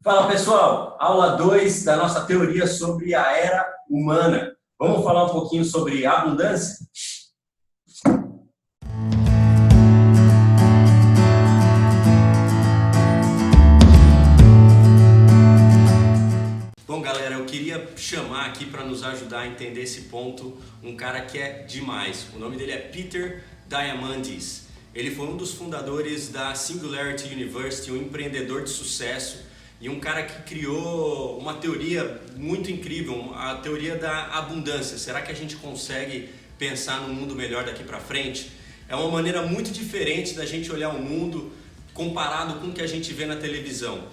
Fala pessoal, aula 2 da nossa teoria sobre a era humana. Vamos falar um pouquinho sobre abundância? Bom galera, eu queria chamar aqui para nos ajudar a entender esse ponto um cara que é demais. O nome dele é Peter Diamandis. Ele foi um dos fundadores da Singularity University, um empreendedor de sucesso e um cara que criou uma teoria muito incrível, a teoria da abundância. Será que a gente consegue pensar num mundo melhor daqui para frente? É uma maneira muito diferente da gente olhar o mundo comparado com o que a gente vê na televisão.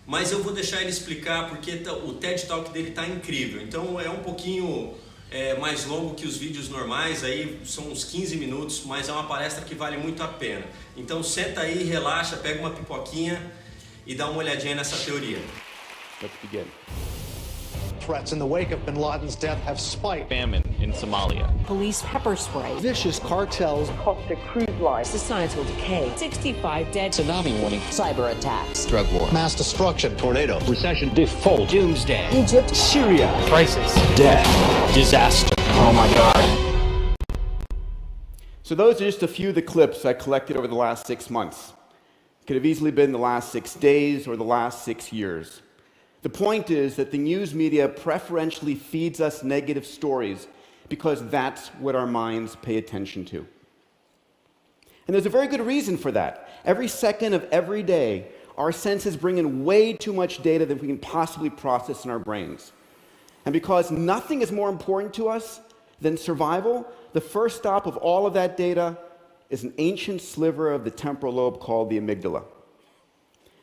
Mas eu vou deixar ele explicar porque o TED Talk dele está incrível. Então é um pouquinho mais longo que os vídeos normais, aí são uns 15 minutos, mas é uma palestra que vale muito a pena. Então senta aí, relaxa, pega uma pipoquinha e dá uma olhadinha nessa teoria. Let's begin. Threats in the wake of bin Laden's death have spiked. Famine in Somalia. Police pepper spray. Vicious cartels. Costa cruise line. Societal decay. 65 dead. Tsunami warning. Cyber attacks. Drug war. Mass destruction. Tornado. Recession. Default. Doomsday. Egypt. Syria. Crisis. Death. Disaster. Oh my God. So those are just a few of the clips I collected over the last 6 months. Could have easily been the last 6 days or the last 6 years. The point is that the news media preferentially feeds us negative stories because that's what our minds pay attention to. And there's a very good reason for that. Every second of every day, our senses bring in way too much data that we can possibly process in our brains. And because nothing is more important to us than survival, the first stop of all of that data is an ancient sliver of the temporal lobe called the amygdala.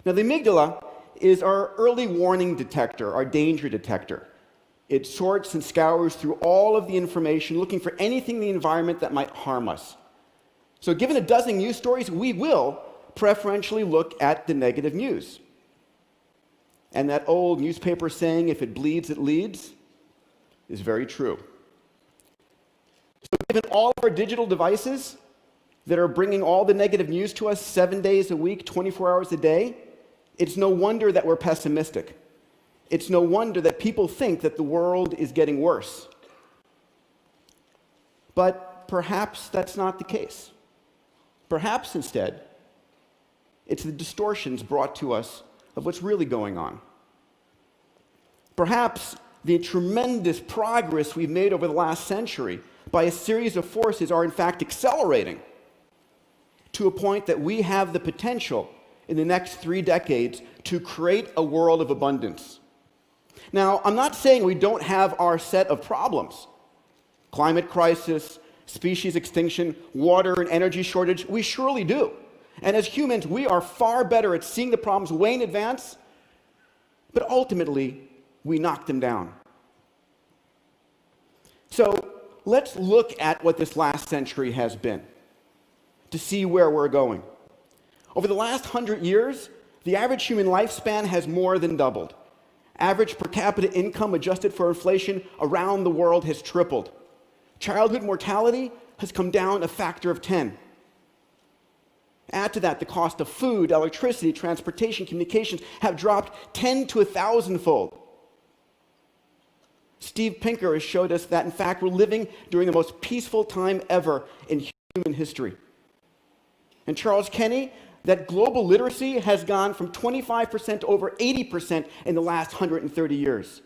Now, the amygdala is our early warning detector, our danger detector. It sorts and scours through all of the information, looking for anything in the environment that might harm us. So given a dozen news stories, we will preferentially look at the negative news. And that old newspaper saying, if it bleeds, it leads, is very true. So given all of our digital devices that are bringing all the negative news to us 7 days a week, 24 hours a day, it's no wonder that we're pessimistic. It's no wonder that people think that the world is getting worse. But perhaps that's not the case. Perhaps instead, it's the distortions brought to us of what's really going on. Perhaps the tremendous progress we've made over the last century by a series of forces are in fact accelerating to a point that we have the potential in the next 3 decades to create a world of abundance. Now, I'm not saying we don't have our set of problems. Climate crisis, species extinction, water and energy shortage, we surely do. And as humans, we are far better at seeing the problems way in advance, but ultimately, we knock them down. So, let's look at what this last century has been to see where we're going. Over the last 100 years, the average human lifespan has more than doubled. Average per capita income adjusted for inflation around the world has tripled. Childhood mortality has come down a factor of 10. Add to that the cost of food, electricity, transportation, communications have dropped 10 to 1,000-fold. Steve Pinker has showed us that, in fact, we're living during the most peaceful time ever in human history. And Charles Kenny, that global literacy has gone from 25% to over 80% in the last 130 years.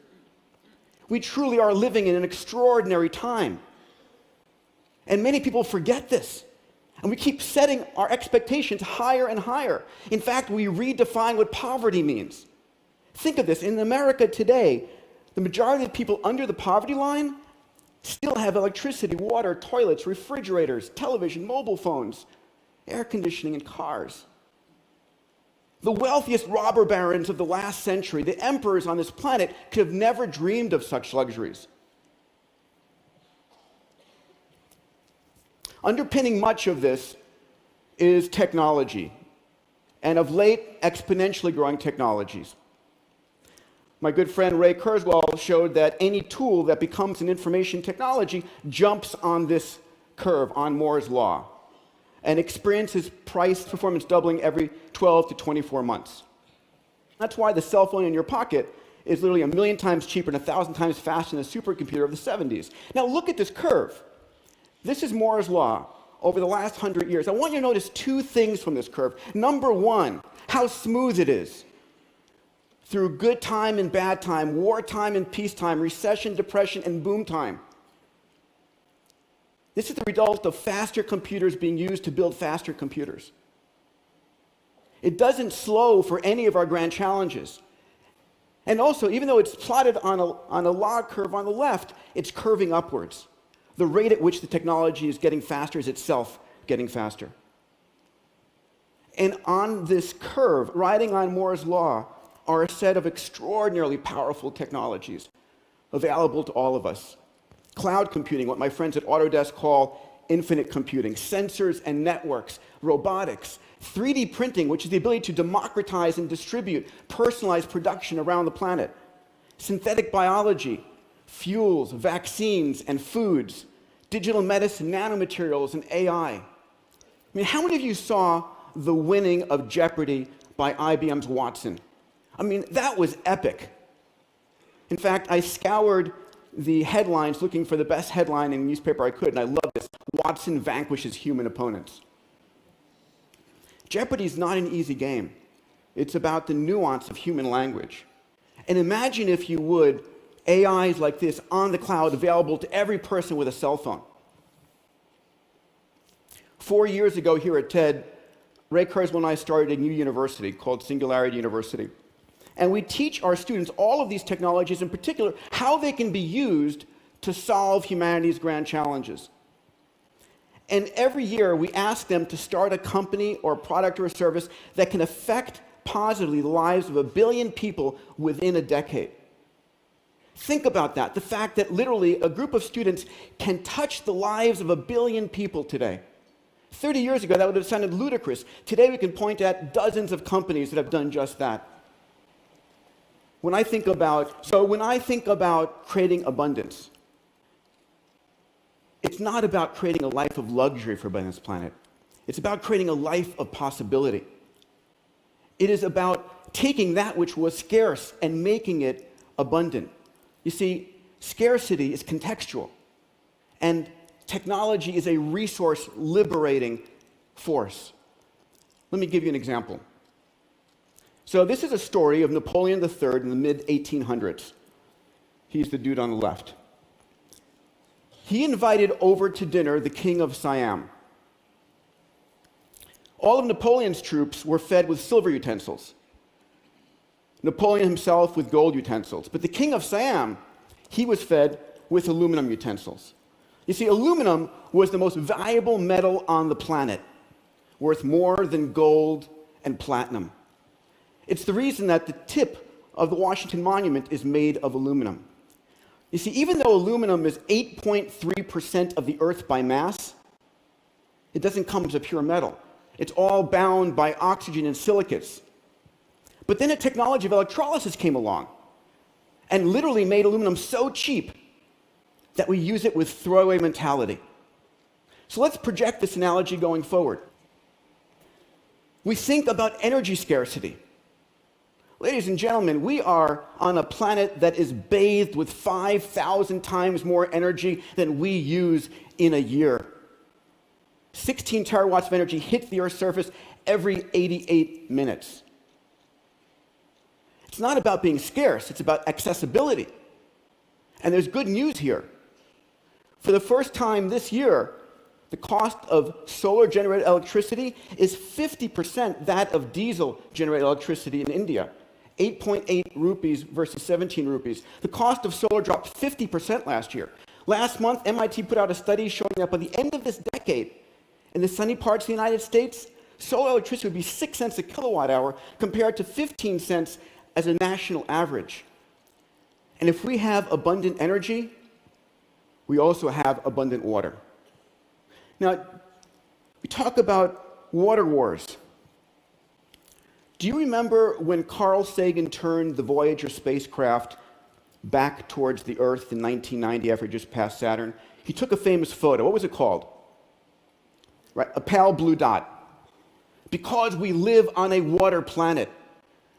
We truly are living in an extraordinary time. And many people forget this. And we keep setting our expectations higher and higher. In fact, we redefine what poverty means. Think of this. In America today, the majority of people under the poverty line still have electricity, water, toilets, refrigerators, television, mobile phones, air conditioning, and cars. The wealthiest robber barons of the last century, the emperors on this planet, could have never dreamed of such luxuries. Underpinning much of this is technology, and of late, exponentially growing technologies. My good friend Ray Kurzweil showed that any tool that becomes an information technology jumps on this curve, on Moore's law, and experiences price performance doubling every 12 to 24 months. That's why the cell phone in your pocket is literally 1,000,000 times cheaper and 1,000 times faster than the supercomputer of the 70s. Now look at this curve. This is Moore's law over the last 100 years. I want you to notice two things from this curve. Number one, how smooth it is. Through good time and bad time, wartime and peacetime, recession, depression, and boom time. This is the result of faster computers being used to build faster computers. It doesn't slow for any of our grand challenges. And also, even though it's plotted on a log curve on the left, it's curving upwards. The rate at which the technology is getting faster is itself getting faster. And on this curve, riding on Moore's law, are a set of extraordinarily powerful technologies available to all of us. Cloud computing, what my friends at Autodesk call infinite computing, sensors and networks, robotics, 3D printing, which is the ability to democratize and distribute personalized production around the planet, synthetic biology, fuels, vaccines, and foods, digital medicine, nanomaterials, and AI. I mean, how many of you saw the winning of Jeopardy by IBM's Watson? I mean, that was epic. In fact, I scoured the headlines looking for the best headline in the newspaper I could, and I love this. Watson vanquishes human opponents. Jeopardy is not an easy game. It's about the nuance of human language. And imagine, if you would, AIs like this on the cloud available to every person with a cell phone. 4 years ago here at TED, Ray Kurzweil and I started a new university called Singularity University. And we teach our students all of these technologies, in particular, how they can be used to solve humanity's grand challenges. And every year, we ask them to start a company or a product or a service that can affect positively the lives of 1 billion people within a decade. Think about that, the fact that literally a group of students can touch the lives of 1 billion people today. 30 years ago, that would have sounded ludicrous. Today, we can point at dozens of companies that have done just that. When I think about creating abundance, it's not about creating a life of luxury for this planet. It's about creating a life of possibility. It is about taking that which was scarce and making it abundant. You see, scarcity is contextual, and technology is a resource liberating force. Let me give you an example. So this is a story of Napoleon III in the mid-1800s. He's the dude on the left. He invited over to dinner the king of Siam. All of Napoleon's troops were fed with silver utensils. Napoleon himself with gold utensils. But the king of Siam, he was fed with aluminum utensils. You see, aluminum was the most valuable metal on the planet, worth more than gold and platinum. It's the reason that the tip of the Washington Monument is made of aluminum. You see, even though aluminum is 8.3% of the Earth by mass, it doesn't come as a pure metal. It's all bound by oxygen and silicates. But then a technology of electrolysis came along and literally made aluminum so cheap that we use it with throwaway mentality. So let's project this analogy going forward. We think about energy scarcity. Ladies and gentlemen, we are on a planet that is bathed with 5,000 times more energy than we use in a year. 16 terawatts of energy hits the Earth's surface every 88 minutes. It's not about being scarce, it's about accessibility. And there's good news here. For the first time this year, the cost of solar-generated electricity is 50% that of diesel-generated electricity in India. 8.8 rupees versus 17 rupees. The cost of solar dropped 50% last year. Last month, MIT put out a study showing that by the end of this decade, in the sunny parts of the United States, solar electricity would be 6 cents a kilowatt hour compared to 15 cents as a national average. And if we have abundant energy, we also have abundant water. Now, we talk about water wars. Do you remember when Carl Sagan turned the Voyager spacecraft back towards the Earth in 1990 after it just passed Saturn? He took a famous photo. What was it called? Right, a pale blue dot. Because we live on a water planet,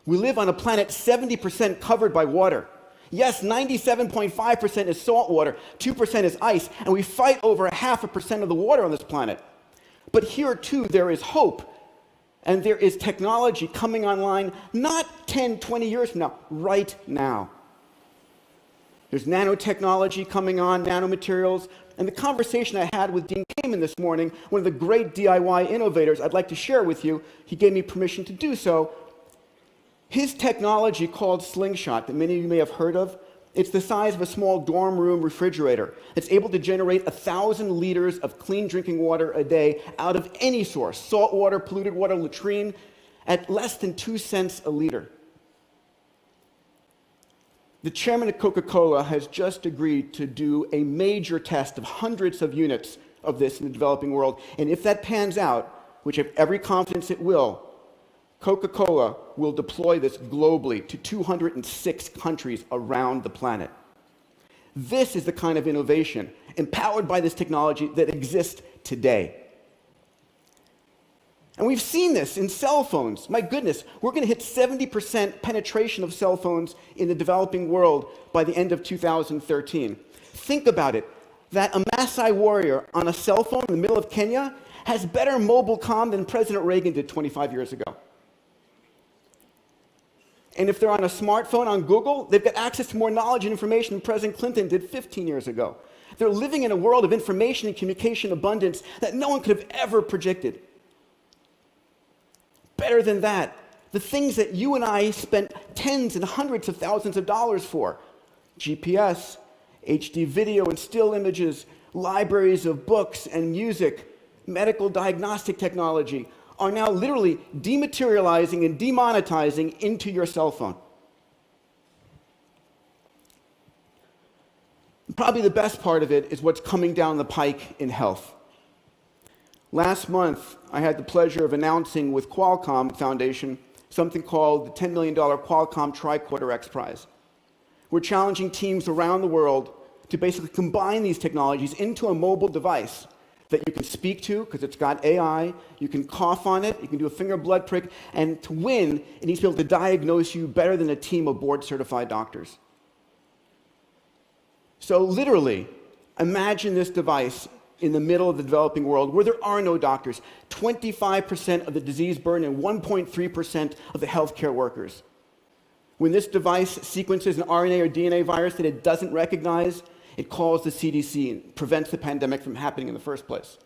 We live on a planet 70% covered by water. Yes, 97.5% is salt water, 2% is ice, and we fight over 0.5% of the water on this planet. But here too, there is hope, and there is technology coming online not 10, 20 years from now, right now. There's nanotechnology coming on, nanomaterials, and the conversation I had with Dean Kamen this morning, one of the great DIY innovators I'd like to share with you, he gave me permission to do so. His technology called Slingshot, that many of you may have heard of, it's the size of a small dorm room refrigerator. It's able to generate 1,000 liters of clean drinking water a day out of any source, salt water, polluted water, latrine, at less than 2 cents a liter. The chairman of Coca-Cola has just agreed to do a major test of hundreds of units of this in the developing world. And if that pans out, which I have every confidence it will, Coca-Cola will deploy this globally to 206 countries around the planet. This is the kind of innovation, empowered by this technology, that exists today. And we've seen this in cell phones. My goodness, we're going to hit 70% penetration of cell phones in the developing world by the end of 2013. Think about it, that a Maasai warrior on a cell phone in the middle of Kenya has better mobile comm than President Reagan did 25 years ago. And if they're on a smartphone on Google, they've got access to more knowledge and information than President Clinton did 15 years ago. They're living in a world of information and communication abundance that no one could have ever predicted. Better than that, the things that you and I spent tens and hundreds of thousands of dollars for, GPS, HD video and still images, libraries of books and music, medical diagnostic technology, are now literally dematerializing and demonetizing into your cell phone. Probably the best part of it is what's coming down the pike in health. Last month, I had the pleasure of announcing with Qualcomm Foundation something called the $10 million Qualcomm Tricorder X Prize. We're challenging teams around the world to basically combine these technologies into a mobile device that you can speak to, because it's got AI, you can cough on it, you can do a finger blood prick, and to win, it needs to be able to diagnose you better than a team of board-certified doctors. So literally, imagine this device in the middle of the developing world where there are no doctors, 25% of the disease burden and 1.3% of the healthcare workers. When this device sequences an RNA or DNA virus that it doesn't recognize, it calls the CDC and prevents the pandemic from happening in the first place.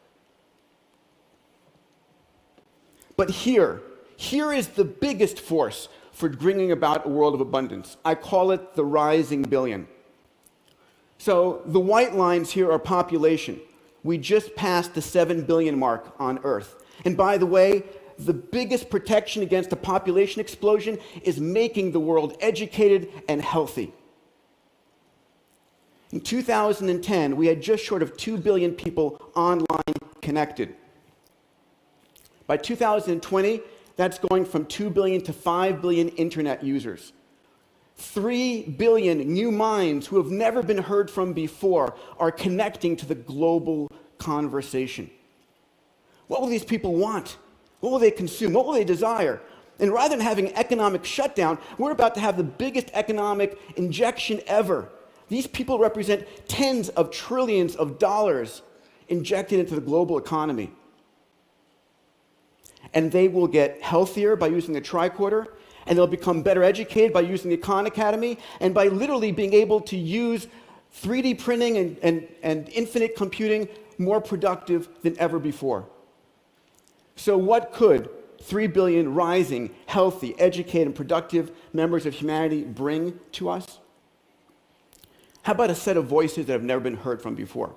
But here is the biggest force for bringing about a world of abundance. I call it the rising billion. So the white lines here are population. We just passed the 7 billion mark on Earth. And by the way, the biggest protection against a population explosion is making the world educated and healthy. In 2010, we had just short of 2 billion people online connected. By 2020, that's going from 2 billion to 5 billion internet users. 3 billion new minds who have never been heard from before are connecting to the global conversation. What will these people want? What will they consume? What will they desire? And rather than having an economic shutdown, we're about to have the biggest economic injection ever. These people represent tens of trillions of dollars injected into the global economy. And they will get healthier by using the tricorder, and they'll become better educated by using the Khan Academy, and by literally being able to use 3D printing and infinite computing more productive than ever before. So what could 3 billion rising, healthy, educated, and productive members of humanity bring to us? How about a set of voices that have never been heard from before?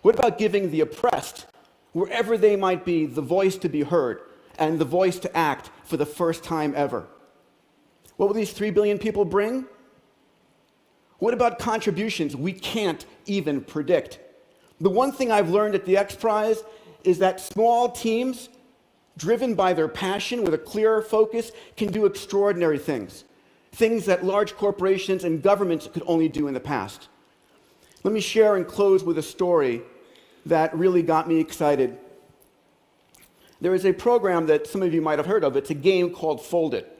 What about giving the oppressed, wherever they might be, the voice to be heard and the voice to act for the first time ever? What will these 3 billion people bring? What about contributions we can't even predict? The one thing I've learned at the X Prize is that small teams, driven by their passion with a clear focus, can do extraordinary things. Things that large corporations and governments could only do in the past. Let me share and close with a story that really got me excited. There is a program that some of you might have heard of. It's a game called Fold It.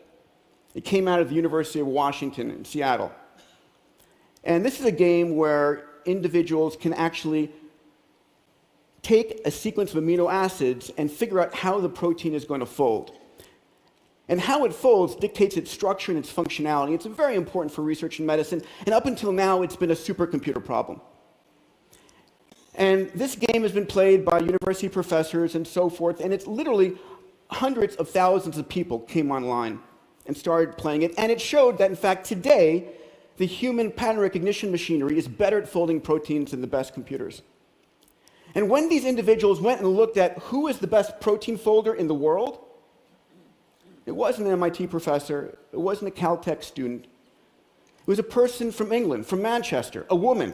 It came out of the University of Washington in Seattle. And this is a game where individuals can actually take a sequence of amino acids and figure out how the protein is going to fold. And how it folds dictates its structure and its functionality. It's very important for research in medicine, and up until now, it's been a supercomputer problem. And this game has been played by university professors and so forth, and it's literally hundreds of thousands of people came online and started playing it, and it showed that, in fact, today, the human pattern recognition machinery is better at folding proteins than the best computers. And when these individuals went and looked at who is the best protein folder in the world, it wasn't an MIT professor, it wasn't a Caltech student, it was a person from England, from Manchester, a woman,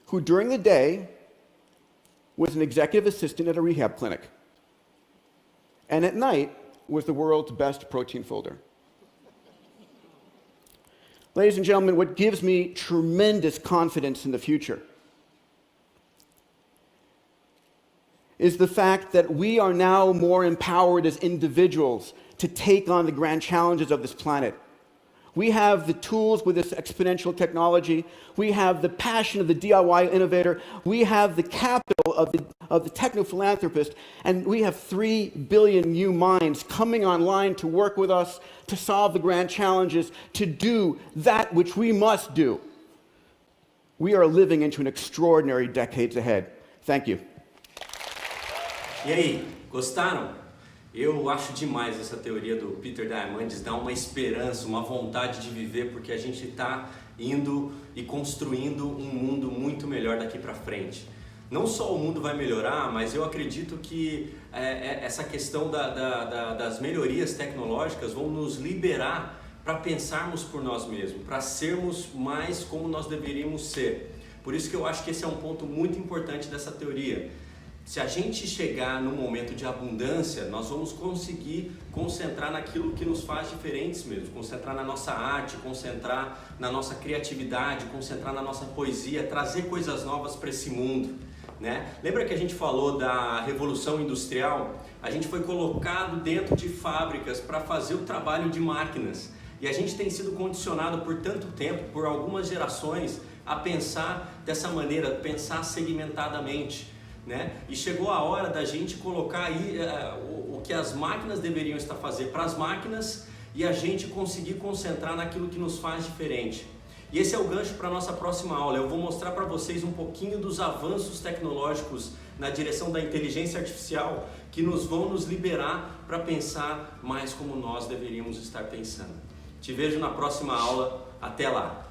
who during the day was an executive assistant at a rehab clinic, and at night was the world's best protein folder. Ladies and gentlemen, what gives me tremendous confidence in the future is the fact that we are now more empowered as individuals to take on the grand challenges of this planet. We have the tools with this exponential technology. We have the passion of the DIY innovator. We have the capital of the techno-philanthropist. And we have 3 billion new minds coming online to work with us, to solve the grand challenges, to do that which we must do. We are living into an extraordinary decades ahead. Thank you. E aí, gostaram? Eu acho demais essa teoria do Peter Diamandis, dá uma esperança, uma vontade de viver, porque a gente está indo e construindo um mundo muito melhor daqui para frente. Não só o mundo vai melhorar, mas eu acredito que essa questão das melhorias tecnológicas vão nos liberar para pensarmos por nós mesmos, para sermos mais como nós deveríamos ser. Por isso que eu acho que esse é um ponto muito importante dessa teoria. Se a gente chegar no momento de abundância, nós vamos conseguir concentrar naquilo que nos faz diferentes mesmo, concentrar na nossa arte, concentrar na nossa criatividade, concentrar na nossa poesia, trazer coisas novas para esse mundo, né? Lembra que a gente falou da Revolução Industrial? A gente foi colocado dentro de fábricas para fazer o trabalho de máquinas. E a gente tem sido condicionado por tanto tempo, por algumas gerações, a pensar dessa maneira, pensar segmentadamente. Né? E chegou a hora da gente colocar aí o que as máquinas deveriam estar fazendo para as máquinas e a gente conseguir concentrar naquilo que nos faz diferente. E esse é o gancho para a nossa próxima aula. Eu vou mostrar para vocês um pouquinho dos avanços tecnológicos na direção da inteligência artificial que vão nos liberar para pensar mais como nós deveríamos estar pensando. Te vejo na próxima aula. Até lá!